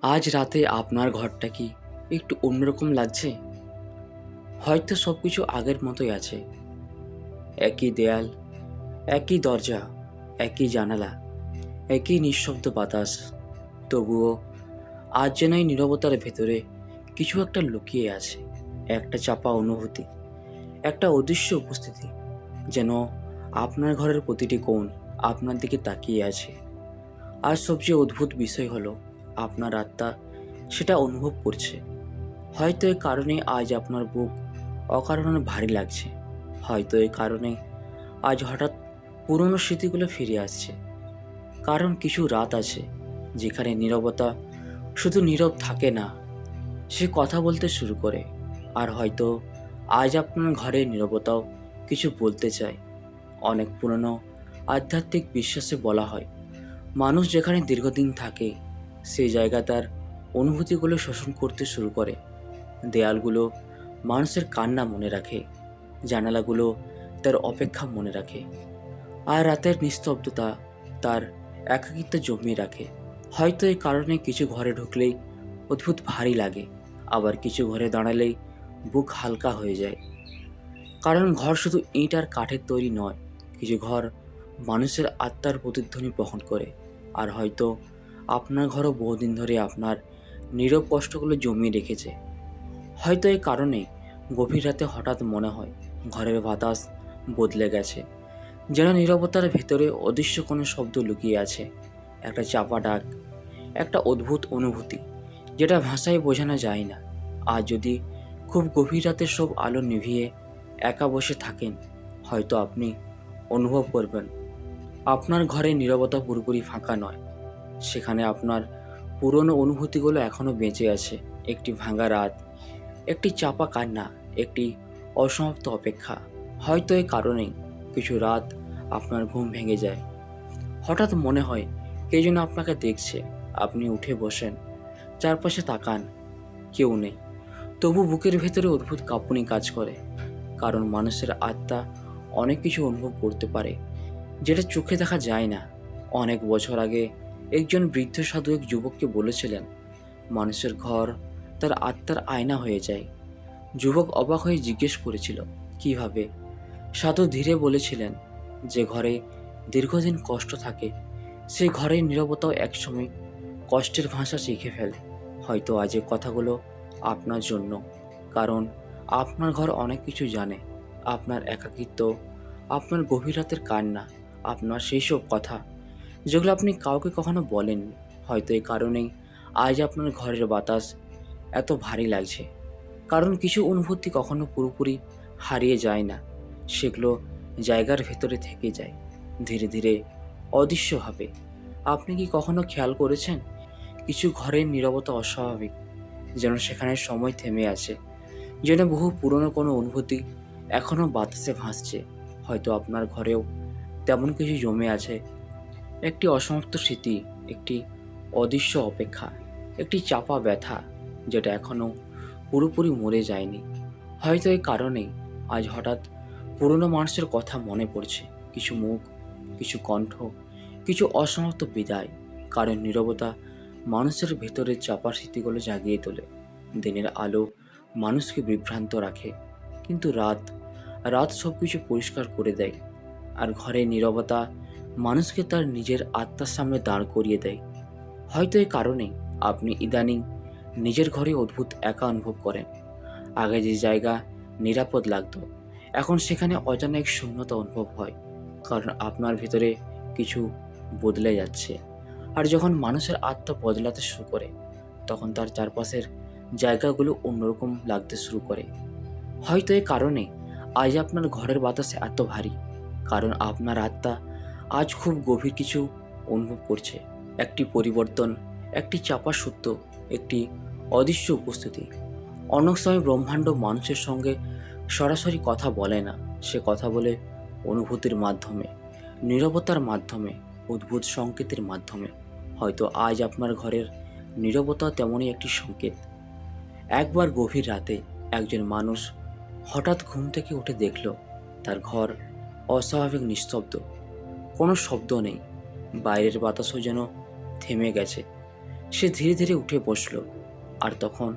আজ রাতে আপনার ঘরটা কি একটু অন্যরকম লাগছে? হয়তো সব কিছু আগের মতোই আছে। একই দেয়াল, একই দরজা, একই জানালা, একই নিঃশব্দ বাতাস। তবুও আজ যেন এই নীরবতার ভেতরে কিছু একটা লুকিয়ে আছে। একটা চাপা অনুভূতি, একটা অদৃশ্য উপস্থিতি। যেন আপনার ঘরের প্রতিটি কোণ আপনার দিকে তাকিয়ে আছে। আর সবচেয়ে অদ্ভুত বিষয় হলো আপনার আত্মা সেটা অনুভব করছে। হয়তো এই কারণে আজ আপনার বুক অকারণে ভারী লাগছে। হয়তো এই কারণে আজ হঠাৎ পুরনো স্মৃতিগুলো ফিরে আসছে। কারণ কিছু রাত আছে যেখানে নীরবতা শুধু নীরব থাকে না, সে কথা বলতে শুরু করে। আর হয়তো আজ আপনার ঘরের নীরবতাও কিছু বলতে চায়। অনেক পুরনো আধ্যাত্মিক বিশ্বাসে বলা হয়, মানুষ যেখানে দীর্ঘদিন থাকে সেই জায়গা তার অনুভূতিগুলো শোষণ করতে শুরু করে। দেয়ালগুলো মানুষের কান্না মনে রাখে, জানালাগুলো তার অপেক্ষা মনে রাখে, আর রাতের নিস্তব্ধতা তার একাকিত্ব জমিয়ে রাখে। হয়তো এই কারণে কিছু ঘরে ঢুকলেই অদ্ভুত ভারী লাগে, আবার কিছু ঘরে দাঁড়ালেই বুক হালকা হয়ে যায়। কারণ ঘর শুধু ইট আর কাঠের তৈরি নয়, কিছু ঘর মানুষের আত্মার প্রতিধ্বনি বহন করে। আর হয়তো আপনার ঘরও বহুদিন ধরে আপনার নীরব কষ্টগুলো জমিয়ে রেখেছে। হয়তো এই কারণে গভীর রাতে হঠাৎ মনে হয় ঘরের বাতাস বদলে গেছে, যেন নীরবতার ভেতরে অদৃশ্য কোনো শব্দ লুকিয়ে আছে। একটা চাপা ডাক, একটা অদ্ভুত অনুভূতি যেটা ভাষায় বোঝানো যায় না। আর যদি খুব গভীর রাতে সব আলো নিভিয়ে একা বসে থাকেন, হয়তো আপনি অনুভব করবেন আপনার ঘরে নীরবতা পুরোপুরি ফাঁকা নয়। সেখানে আপনার পুরনো অনুভূতিগুলো এখনও বেঁচে আছে। একটি ভাঙা রাত, একটি চাপা কান্না, একটি অসমাপ্ত অপেক্ষা। হয়তো এই কারণেই কিছু রাত আপনার ঘুম ভেঙে যায়। হঠাৎ মনে হয় কে যেন আপনাকে দেখছে। আপনি উঠে বসেন, চারপাশে তাকান, কেউ নেই। তবু বুকের ভেতরে অদ্ভুত কাঁপুনি কাজ করে। কারণ মানুষের আত্মা অনেক কিছু অনুভব করতে পারে যেটা চোখে দেখা যায় না। অনেক বছর আগে একজন বৃদ্ধ সাধু এক যুবককে বলেছিলেন, মানুষের ঘর তার আত্মার আয়না হয়ে যায়। যুবক অবাক হয়ে জিজ্ঞেস করেছিল, কিভাবে? সাধু ধীরে বলেছিলেন, যে ঘরে দীর্ঘদিন কষ্ট থাকে সেই ঘরের নীরবতাও একসময় কষ্টের ভাষা শিখে ফেলে। হয়তো আজ এই কথাগুলো আপনার জন্য। কারণ আপনার ঘর অনেক কিছু জানে। আপনার একাকিত্ব, আপনার গভীর রাতের কান্না, আপনার সেই সব কথা যেগুলো আপনি কাউকে কখনো বলেননি। হয়তো এই কারণেই আজ আপনার ঘরের বাতাস এত ভারী লাগছে। কারণ কিছু অনুভূতি কখনো পুরোপুরি হারিয়ে যায় না, সেগুলো জায়গার ভেতরে থেকে যায় ধীরে ধীরে, অদৃশ্যভাবে। আপনি কি কখনো খেয়াল করেছেন কিছু ঘরের নীরবতা অস্বাভাবিক, যেন সেখানে সময় থেমে আছে, যেন বহু পুরনো কোনো অনুভূতি এখনও বাতাসে ভাসছে? হয়তো আপনার ঘরেও তেমন কিছু জমে আছে, একটি অসমাপ্ত স্মৃতি, একটি অদৃশ্য অপেক্ষা, একটি চাপা ব্যথা যেটা এখনও পুরোপুরি মরে যায়নি। হয়তো এই কারণেই আজ হঠাৎ পুরনো মানুষের কথা মনে পড়ছে, কিছু মুখ, কিছু কণ্ঠ, কিছু অসমাপ্ত বিদায়। কারণ নীরবতা মানুষের ভেতরের চাপা স্মৃতিগুলো জাগিয়ে তোলে। দিনের আলো মানুষকে বিভ্রান্ত রাখে, কিন্তু রাত রাত সব কিছু পরিষ্কার করে দেয়। আর ঘরের নীরবতা মানুষকে তার নিজের আত্মার সামনে দাঁড় করিয়ে দেয়। হয়তো এই কারণেই আপনি ইদানিং নিজের ঘরে অদ্ভুত একা অনুভব করেন। আগে যে জায়গা নিরাপদ লাগতো, এখন সেখানে অজানা এক শূন্যতা অনুভব হয়। কারণ আপনার ভিতরে কিছু বদলে যাচ্ছে। আর যখন মানুষের আত্মা বদলাতে শুরু করে, তখন তার চারপাশের জায়গাগুলো অন্যরকম লাগতে শুরু করে। হয়তো এই কারণে আজ আপনার ঘরের বাতাস এত ভারী, কারণ আপনার আত্মা আজ খুব গভীর কিছু অনুভব করছে। একটি পরিবর্তন, একটি চাপা সত্য, একটি অদৃশ্য উপস্থিতি। অনেক সময় ব্রহ্মাণ্ড মানুষের সঙ্গে সরাসরি কথা বলে না, সে কথা বলে অনুভূতির মাধ্যমে, নীরবতার মাধ্যমে, অদ্ভুত সংকেতের মাধ্যমে। হয়তো আজ আপনার ঘরের নীরবতা তেমনই একটি সংকেত। একবার গভীর রাতে একজন মানুষ হঠাৎ ঘুম থেকে উঠে দেখল তার ঘর অস্বাভাবিক নিস্তব্ধ, কোনো শব্দ নেই, বাইরের বাতাসও যেন থেমে গেছে। সে ধীরে ধীরে উঠে বসল। আর তখন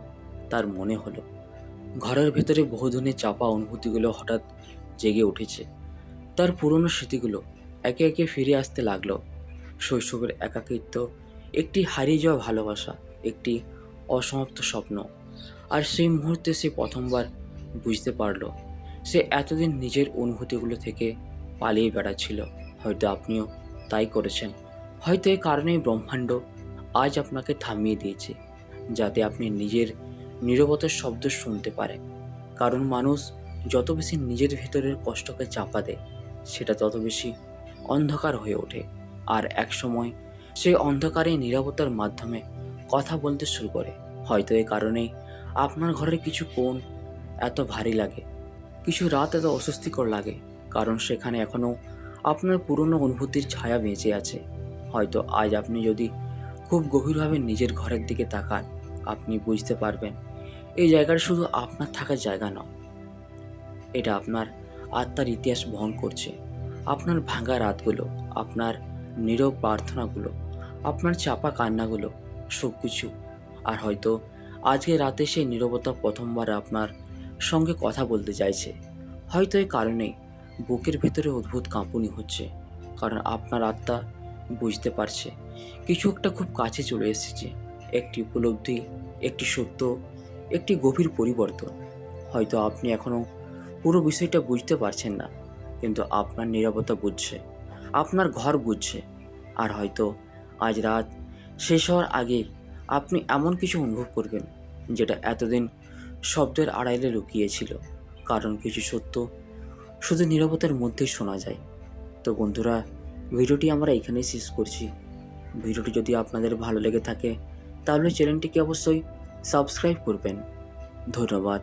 তার মনে হলো ঘরের ভেতরে বহুদিনের চাপা অনুভূতিগুলো হঠাৎ জেগে উঠেছে। তার পুরনো স্মৃতিগুলো একে একে ফিরে আসতে লাগলো। শৈশবের একাকিত্ব, একটি হারিয়ে যাওয়া ভালোবাসা, একটি অসমাপ্ত স্বপ্ন। আর সেই মুহূর্তে সে প্রথমবার বুঝতে পারলো সে এতদিন নিজের অনুভূতিগুলো থেকে পালিয়ে বেড়াচ্ছিল। হয়তো আপনিও তাই করেছেন। হয়তো এই কারণেই ব্রহ্মাণ্ড আজ আপনাকে থামিয়ে দিয়েছে, যাতে আপনি নিজের নীরবতার শব্দ শুনতে পারেন। কারণ মানুষ যত বেশি নিজের ভেতরের কষ্টকে চাপা দেয়, সেটা তত বেশি অন্ধকার হয়ে ওঠে। আর এক সময় সেই অন্ধকারে নীরবতার মাধ্যমে কথা বলতে শুরু করে। হয়তো এই কারণেই আপনার ঘরের কিছু কোণ এত ভারী লাগে, কিছু রাত এত অস্বস্তিকর লাগে, কারণ সেখানে এখনও আপনার পুরনো অনুভূতির ছায়া বেঁচে আছে। হয়তো আজ আপনি যদি খুব গভীরভাবে নিজের ঘরের দিকে তাকান, আপনি বুঝতে পারবেন এই জায়গাটা শুধু আপনার থাকার জায়গা নয়, এটা আপনার আত্মার ইতিহাস বহন করছে। আপনার ভাঙা রাতগুলো, আপনার নীরব প্রার্থনাগুলো, আপনার চাপা কান্নাগুলো, সব কিছু। আর হয়তো আজকে রাতে সেই নীরবতা প্রথমবার আপনার সঙ্গে কথা বলতে চাইছে। হয়তো এই কারণেই বুকের ভেতরে অদ্ভুত কাঁপুনি হচ্ছে, কারণ আপনার আত্মা বুঝতে পারছে কিছু একটা খুব কাছে চলে এসেছে। একটি উপলব্ধি, একটি সত্য, একটি গভীর পরিবর্তন। হয়তো আপনি এখনও পুরো বিষয়টা বুঝতে পারছেন না, কিন্তু আপনার নীরবতা বুঝছে, আপনার ঘর বুঝছে। আর হয়তো আজ রাত শেষ হওয়ার আগে আপনি এমন কিছু অনুভব করবেন যেটা এতদিন শব্দের আড়ালে লুকিয়েছিল। কারণ কিছু সত্য শুধু নীরবতার মধ্যেই শোনা যায়। তো বন্ধুরা, ভিডিওটি আমরা এখানেই শেষ করছি। ভিডিওটি যদি আপনাদের ভালো লেগে থাকে তাহলে চ্যানেলটিকে অবশ্যই সাবস্ক্রাইব করবেন। ধন্যবাদ।